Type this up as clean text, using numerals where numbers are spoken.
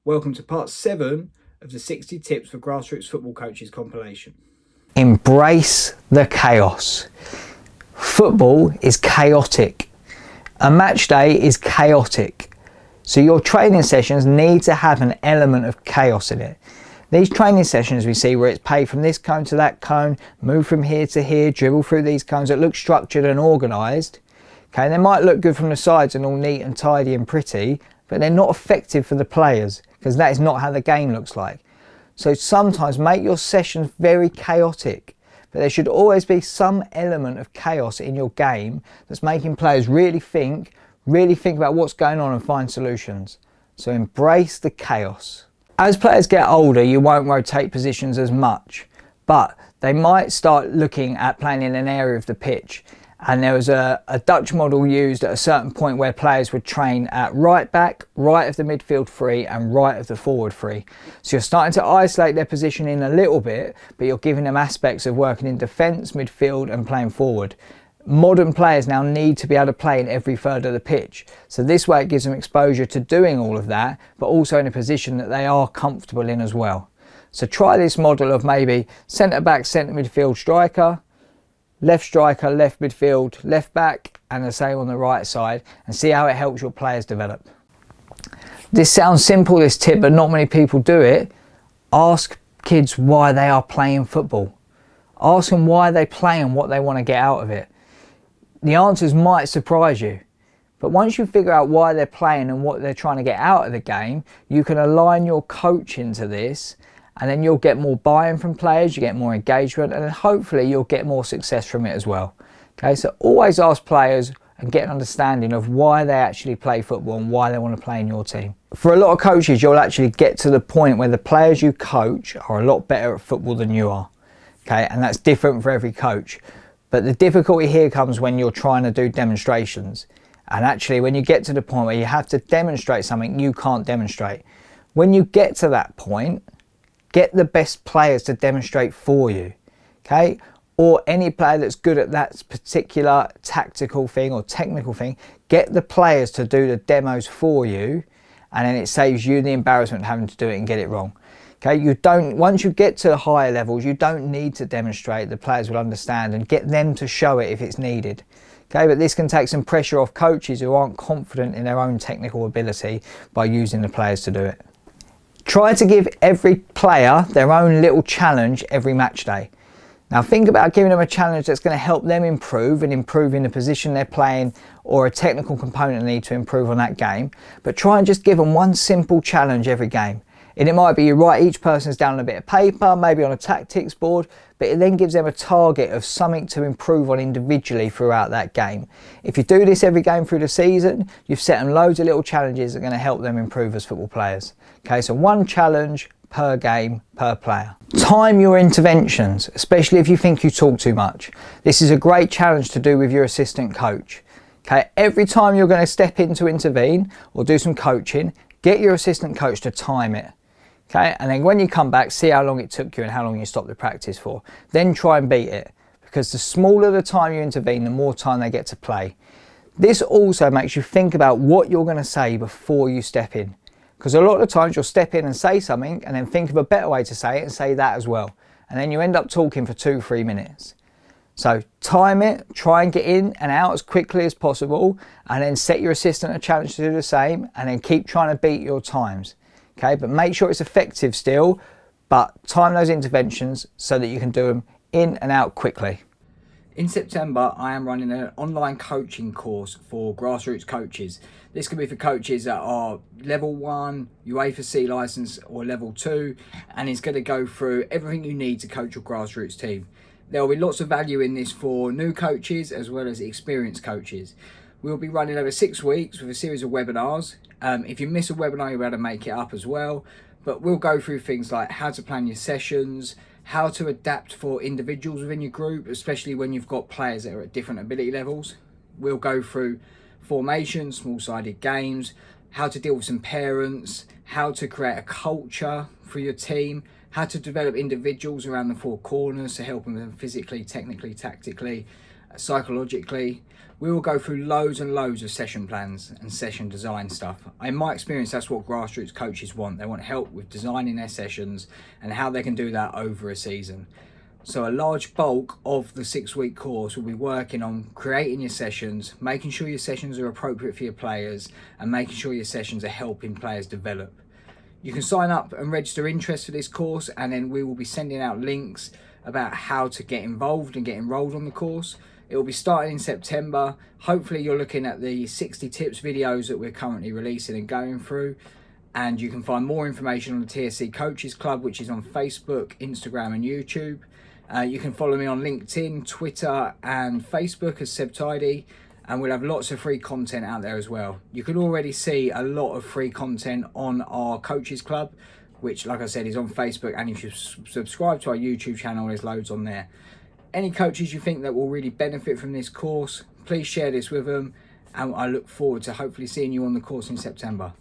Welcome to part 7 of the 60 Tips for Grassroots Football Coaches compilation. Embrace the chaos. Football is chaotic. A match day is chaotic. So your training sessions need to have an element of chaos in it. These training sessions we see where it's pay from this cone to that cone, move from here to here, dribble through these cones that look structured and organised. Okay, they might look good from the sides and all neat and tidy and pretty, but they're not effective for the players because that is not how the game looks like. So sometimes make your sessions very chaotic, but there should always be some element of chaos in your game that's making players really think about what's going on and find solutions. So embrace the chaos. As players get older, you won't rotate positions as much, but they might start looking at playing in an area of the pitch. And there was a Dutch model used at a certain point where players would train at right back, right of the midfield three and right of the forward three. So you're starting to isolate their position in a little bit, but you're giving them aspects of working in defence, midfield and playing forward. Modern players now need to be able to play in every third of the pitch. So this way it gives them exposure to doing all of that, but also in a position that they are comfortable in as well. So try this model of maybe centre back, centre midfield striker, left striker, left midfield, left back, and the same on the right side, and see how it helps your players develop. This sounds simple, this tip, but not many people do it. Ask kids why they are playing football. Ask them why they play and what they want to get out of it. The answers might surprise you, but once you figure out why they're playing and what they're trying to get out of the game, you can align your coaching to this, and then you'll get more buy-in from players, you get more engagement, and then hopefully you'll get more success from it as well. Okay, so always ask players and get an understanding of why they actually play football and why they want to play in your team. For a lot of coaches, you'll actually get to the point where the players you coach are a lot better at football than you are. Okay, and that's different for every coach. But the difficulty here comes when you're trying to do demonstrations. And actually, when you get to the point where you have to demonstrate something you can't demonstrate, when you get to that point, get the best players to demonstrate for you, okay? Or any player that's good at that particular tactical thing or technical thing, get the players to do the demos for you, and then it saves you the embarrassment of having to do it and get it wrong. Okay, once you get to higher levels, you don't need to demonstrate. The players will understand and get them to show it if it's needed. Okay, but this can take some pressure off coaches who aren't confident in their own technical ability by using the players to do it. Try to give every player their own little challenge every match day. Now think about giving them a challenge that's going to help them improve and improve in the position they're playing or a technical component they need to improve on that game. But try and just give them one simple challenge every game. And it might be you write each person's down on a bit of paper, maybe on a tactics board, but it then gives them a target of something to improve on individually throughout that game. If you do this every game through the season, you've set them loads of little challenges that are going to help them improve as football players. Okay, so one challenge per game, per player. Time your interventions, especially if you think you talk too much. This is a great challenge to do with your assistant coach. Okay, every time you're going to step in to intervene or do some coaching, get your assistant coach to time it. Okay, and then when you come back, see how long it took you and how long you stopped the practice for. Then try and beat it, because the smaller the time you intervene, the more time they get to play. This also makes you think about what you're going to say before you step in, because a lot of times you'll step in and say something and then think of a better way to say it and say that as well. And then you end up talking for 2-3 minutes. So time it, try and get in and out as quickly as possible, and then set your assistant a challenge to do the same, and then keep trying to beat your times. Okay, but make sure it's effective still, but time those interventions so that you can do them in and out quickly. In September, I am running an online coaching course for grassroots coaches. This could be for coaches that are level 1, uefa C license, or level 2, and it's going to go through everything you need to coach your grassroots team. There will be lots of value in this for new coaches as well as experienced coaches. We'll be running over 6 weeks with a series of webinars. If you miss a webinar, you'll be able to make it up as well. But we'll go through things like how to plan your sessions, how to adapt for individuals within your group, especially when you've got players that are at different ability levels. We'll go through formation, small-sided games, how to deal with some parents, how to create a culture for your team, how to develop individuals around the 4 corners to help them physically, technically, tactically, psychologically. We will go through loads and loads of session plans and session design stuff. In my experience, that's what grassroots coaches want. They want help with designing their sessions and how they can do that over a season. So a large bulk of the 6-week course will be working on creating your sessions, making sure your sessions are appropriate for your players, and making sure your sessions are helping players develop. You can sign up and register interest for this course, and then we will be sending out links about how to get involved and get enrolled on the course. It will be starting in September. Hopefully you're looking at the 60 tips videos that we're currently releasing and going through. And you can find more information on the TSC Coaches Club, which is on Facebook, Instagram and YouTube. You can follow me on LinkedIn, Twitter and Facebook as Seb Tidy. And we'll have lots of free content out there as well. You can already see a lot of free content on our Coaches Club, which, like I said, is on Facebook. And if you subscribe to our YouTube channel, there's loads on there. Any coaches you think that will really benefit from this course, please share this with them, and I look forward to hopefully seeing you on the course in September.